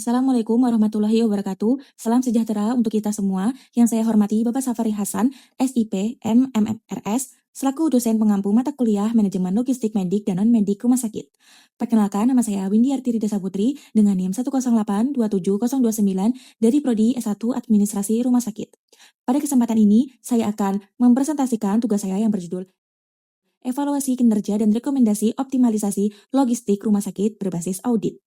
Assalamualaikum warahmatullahi wabarakatuh. Salam sejahtera untuk kita semua. Yang saya hormati Bapak Safari Hasan, SIP, MMRS, selaku dosen pengampu mata kuliah Manajemen Logistik Medik dan Non-Medik Rumah Sakit. Perkenalkan, nama saya Windiarti Rida Saputri dengan NIM 108-27029 dari Prodi S1 Administrasi Rumah Sakit. Pada kesempatan ini, saya akan mempresentasikan tugas saya yang berjudul Evaluasi Kinerja dan Rekomendasi Optimalisasi Logistik Rumah Sakit berbasis Audit.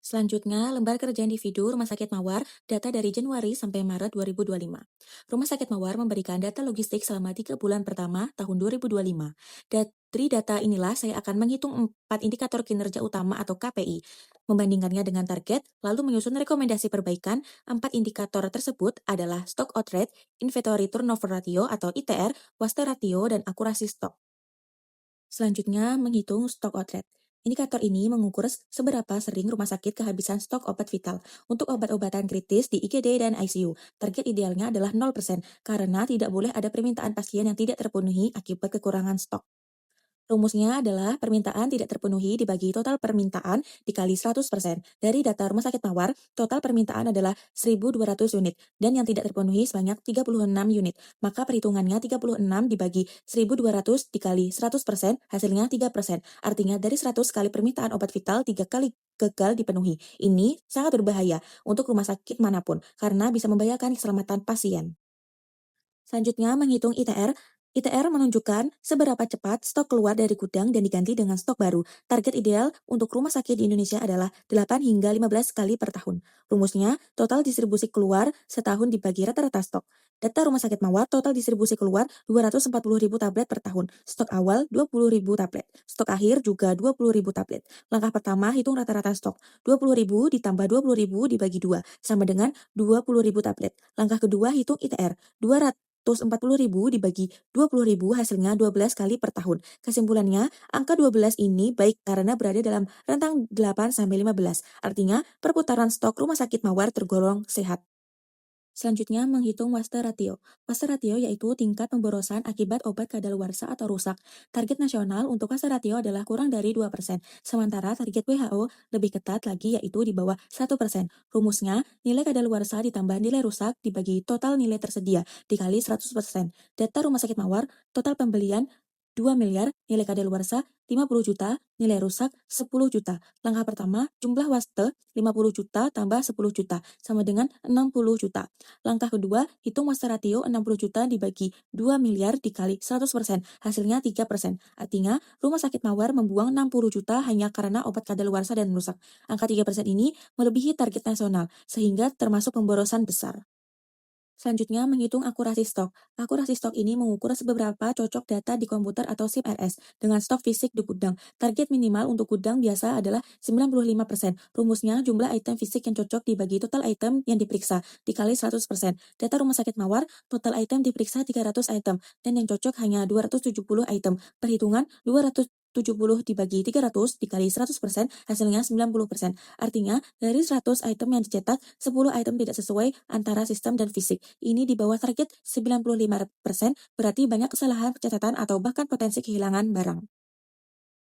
Selanjutnya, lembar kerja individu Rumah Sakit Mawar, data dari Januari sampai Maret 2025. Rumah Sakit Mawar memberikan data logistik selama 3 bulan pertama tahun 2025. Dari data inilah saya akan menghitung 4 indikator kinerja utama atau KPI, membandingkannya dengan target, lalu menyusun rekomendasi perbaikan. 4 indikator tersebut adalah Stock Out Rate, Inventory Turnover Ratio atau ITR, Waste Ratio, dan akurasi stok. Selanjutnya, menghitung Stock Out Rate. Indikator ini mengukur seberapa sering rumah sakit kehabisan stok obat vital untuk obat-obatan kritis di IGD dan ICU. Target idealnya adalah 0%, karena tidak boleh ada permintaan pasien yang tidak terpenuhi akibat kekurangan stok. Rumusnya adalah permintaan tidak terpenuhi dibagi total permintaan dikali 100%. Dari data Rumah Sakit Mawar, total permintaan adalah 1.200 unit dan yang tidak terpenuhi sebanyak 36 unit. Maka perhitungannya 36 dibagi 1.200 dikali 100%, hasilnya 3%. Artinya dari 100 kali permintaan obat vital 3 kali gagal dipenuhi. Ini sangat berbahaya untuk rumah sakit manapun karena bisa membahayakan keselamatan pasien. Selanjutnya, menghitung ITR. ITR menunjukkan seberapa cepat stok keluar dari gudang dan diganti dengan stok baru. Target ideal untuk rumah sakit di Indonesia adalah 8 hingga 15 kali per tahun. Rumusnya, total distribusi keluar setahun dibagi rata-rata stok. Data Rumah Sakit Mawar, total distribusi keluar 240.000 tablet per tahun. Stok awal 20.000 tablet. Stok akhir juga 20.000 tablet. Langkah pertama, hitung rata-rata stok. 20.000 ditambah 20.000 dibagi 2, sama dengan 20.000 tablet. Langkah kedua, hitung ITR. 240.000 dibagi 20.000 hasilnya 12 kali per tahun. Kesimpulannya, angka 12 ini baik karena berada dalam rentang 8-15. Artinya, perputaran stok Rumah Sakit Mawar tergolong sehat. Selanjutnya, menghitung waste ratio. Waste ratio yaitu tingkat pemborosan akibat obat kadaluarsa atau rusak. Target nasional untuk waste ratio adalah kurang dari 2%, sementara target WHO lebih ketat lagi yaitu di bawah 1%. Rumusnya, nilai kadaluarsa ditambah nilai rusak dibagi total nilai tersedia dikali 100%. Data Rumah Sakit Mawar, total pembelian 2 miliar, nilai kadaluarsa 50 juta, nilai rusak 10 juta. Langkah pertama, jumlah waste 50 juta tambah 10 juta, sama dengan 60 juta. Langkah kedua, hitung waste ratio 60 juta dibagi 2 miliar dikali 100%, hasilnya 3%. Artinya, Rumah Sakit Mawar membuang 60 juta hanya karena obat kadaluarsa dan rusak. Angka 3% ini melebihi target nasional, sehingga termasuk pemborosan besar. Selanjutnya, menghitung akurasi stok. Akurasi stok ini mengukur seberapa cocok data di komputer atau SIP-RS dengan stok fisik di gudang. Target minimal untuk gudang biasa adalah 95%. Rumusnya, jumlah item fisik yang cocok dibagi total item yang diperiksa, dikali 100%. Data Rumah Sakit Mawar, total item diperiksa 300 item, dan yang cocok hanya 270 item. Perhitungan, 270 dibagi 300 dikali 100%, hasilnya 90%. Artinya, dari 100 item yang dicetak, 10 item tidak sesuai antara sistem dan fisik. Ini di bawah target 95%, berarti banyak kesalahan pencatatan atau bahkan potensi kehilangan barang.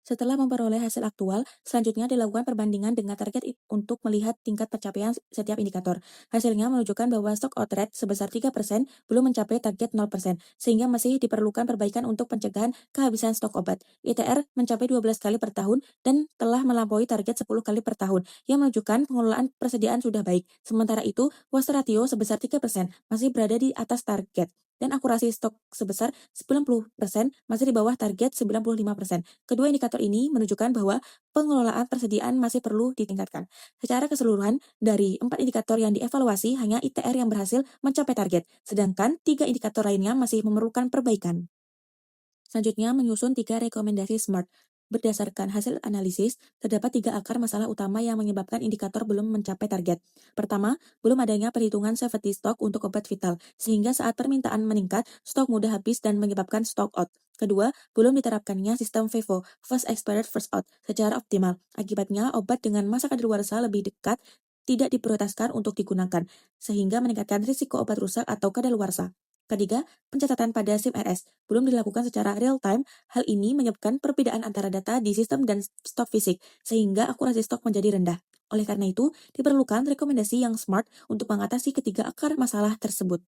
Setelah memperoleh hasil aktual, selanjutnya dilakukan perbandingan dengan target untuk melihat tingkat pencapaian setiap indikator. Hasilnya menunjukkan bahwa stock out rate sebesar 3% belum mencapai target 0%, sehingga masih diperlukan perbaikan untuk pencegahan kehabisan stok obat. ITR mencapai 12 kali per tahun dan telah melampaui target 10 kali per tahun, yang menunjukkan pengelolaan persediaan sudah baik. Sementara itu, waste ratio sebesar 3% masih berada di atas target, dan akurasi stok sebesar 90% masih di bawah target 95%. Kedua indikator ini menunjukkan bahwa pengelolaan persediaan masih perlu ditingkatkan. Secara keseluruhan, dari 4 indikator yang dievaluasi, hanya ITR yang berhasil mencapai target, sedangkan 3 indikator lainnya masih memerlukan perbaikan. Selanjutnya, menyusun 3 rekomendasi SMART. Berdasarkan hasil analisis, terdapat 3 akar masalah utama yang menyebabkan indikator belum mencapai target. Pertama, belum adanya perhitungan safety stock untuk obat vital, sehingga saat permintaan meningkat, stok mudah habis dan menyebabkan stock out. Kedua, belum diterapkannya sistem FIFO, First Expired First Out, secara optimal. Akibatnya, obat dengan masa kadaluarsa lebih dekat tidak diprioritaskan untuk digunakan, sehingga meningkatkan risiko obat rusak atau kadaluarsa. Ketiga, pencatatan pada SIP-RS belum dilakukan secara real-time. Hal ini menyebabkan perbedaan antara data di sistem dan stok fisik, sehingga akurasi stok menjadi rendah. Oleh karena itu, diperlukan rekomendasi yang smart untuk mengatasi ketiga akar masalah tersebut.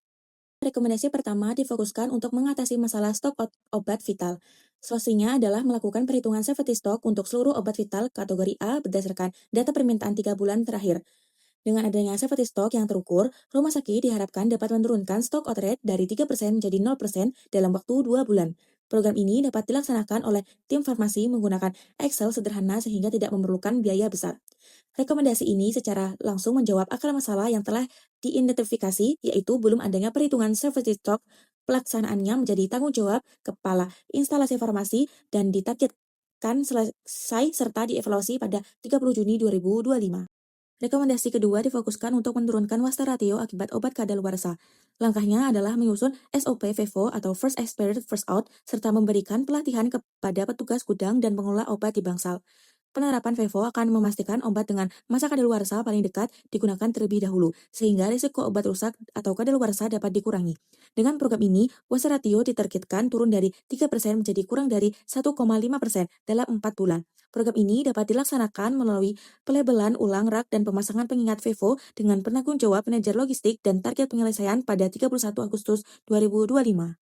Rekomendasi pertama difokuskan untuk mengatasi masalah stok obat vital. Solusinya adalah melakukan perhitungan safety stock untuk seluruh obat vital kategori A berdasarkan data permintaan 3 bulan terakhir. Dengan adanya safety stock yang terukur, rumah sakit diharapkan dapat menurunkan stok out rate dari 3% menjadi 0% dalam waktu 2 bulan. Program ini dapat dilaksanakan oleh tim farmasi menggunakan Excel sederhana sehingga tidak memerlukan biaya besar. Rekomendasi ini secara langsung menjawab akar masalah yang telah diidentifikasi, yaitu belum adanya perhitungan safety stock, pelaksanaannya menjadi tanggung jawab kepala instalasi farmasi dan ditargetkan selesai serta dievaluasi pada 30 Juni 2025. Rekomendasi kedua difokuskan untuk menurunkan wasta ratio akibat obat kadaluarsa. Langkahnya adalah menyusun SOP FIFO atau First Expired First Out, serta memberikan pelatihan kepada petugas gudang dan pengelola obat di bangsal. Penerapan FIFO akan memastikan obat dengan masa kadaluarsa paling dekat digunakan terlebih dahulu, sehingga risiko obat rusak atau kadaluarsa dapat dikurangi. Dengan program ini, wasta ratio ditargetkan turun dari 3% menjadi kurang dari 1,5% dalam 4 bulan. Program ini dapat dilaksanakan melalui pelabelan ulang rak dan pemasangan pengingat FIFO dengan penanggung jawab manajer logistik dan target penyelesaian pada 31 Agustus 2025.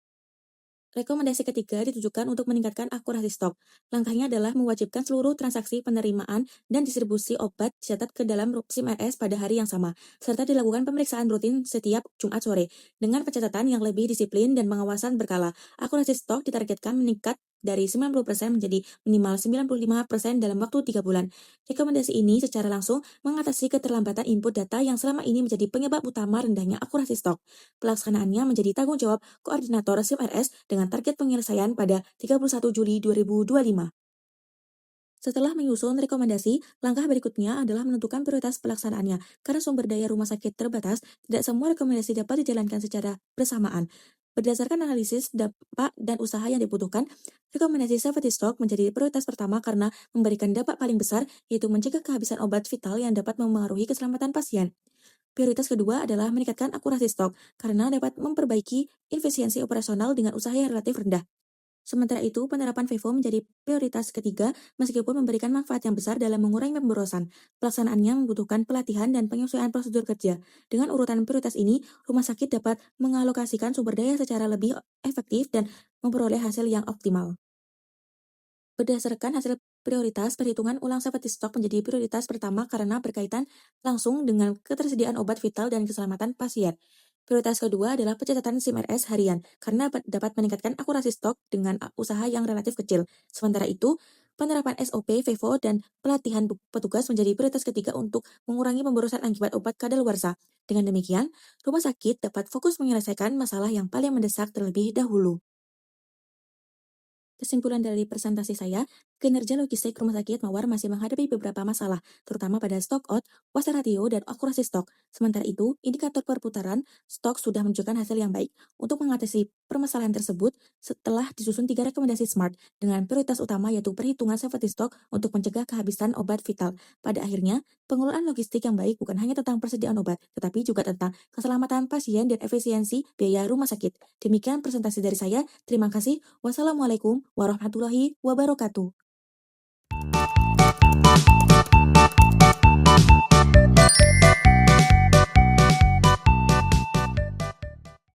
Rekomendasi ketiga ditujukan untuk meningkatkan akurasi stok. Langkahnya adalah mewajibkan seluruh transaksi penerimaan dan distribusi obat dicatat ke dalam SIM-RS pada hari yang sama, serta dilakukan pemeriksaan rutin setiap Jumat sore. Dengan pencatatan yang lebih disiplin dan pengawasan berkala, akurasi stok ditargetkan meningkat dari 90% menjadi minimal 95% dalam waktu 3 bulan. Rekomendasi ini secara langsung mengatasi keterlambatan input data yang selama ini menjadi penyebab utama rendahnya akurasi stok. Pelaksanaannya menjadi tanggung jawab koordinator SIM-RS dengan target penyelesaian pada 31 Juli 2025. Setelah menyusun rekomendasi, langkah berikutnya adalah menentukan prioritas pelaksanaannya. Karena sumber daya rumah sakit terbatas, tidak semua rekomendasi dapat dijalankan secara bersamaan. Berdasarkan analisis dampak dan usaha yang dibutuhkan, rekomendasi safety stock menjadi prioritas pertama karena memberikan dampak paling besar, yaitu mencegah kehabisan obat vital yang dapat memengaruhi keselamatan pasien. Prioritas kedua adalah meningkatkan akurasi stok, karena dapat memperbaiki efisiensi operasional dengan usaha yang relatif rendah. Sementara itu, penerapan FIFO menjadi prioritas ketiga meskipun memberikan manfaat yang besar dalam mengurangi pemborosan. Pelaksanaannya membutuhkan pelatihan dan penyesuaian prosedur kerja. Dengan urutan prioritas ini, rumah sakit dapat mengalokasikan sumber daya secara lebih efektif dan memperoleh hasil yang optimal. Berdasarkan hasil prioritas, perhitungan ulang safety stock menjadi prioritas pertama karena berkaitan langsung dengan ketersediaan obat vital dan keselamatan pasien. Prioritas kedua adalah pencatatan SIM-RS harian, karena dapat meningkatkan akurasi stok dengan usaha yang relatif kecil. Sementara itu, penerapan SOP, FIFO, dan pelatihan petugas menjadi prioritas ketiga untuk mengurangi pemborosan akibat obat kadaluarsa. Dengan demikian, rumah sakit dapat fokus menyelesaikan masalah yang paling mendesak terlebih dahulu. Kesimpulan dari presentasi saya, kinerja logistik rumah sakit Mawar masih menghadapi beberapa masalah, terutama pada stock out, wasta ratio, dan akurasi stok. Sementara itu, indikator perputaran stok sudah menunjukkan hasil yang baik. Untuk mengatasi permasalahan tersebut, setelah disusun 3 rekomendasi SMART, dengan prioritas utama yaitu perhitungan safety stock untuk mencegah kehabisan obat vital. Pada akhirnya, pengelolaan logistik yang baik bukan hanya tentang persediaan obat, tetapi juga tentang keselamatan pasien dan efisiensi biaya rumah sakit. Demikian presentasi dari saya. Terima kasih. Wassalamualaikum warahmatullahi wabarakatuh.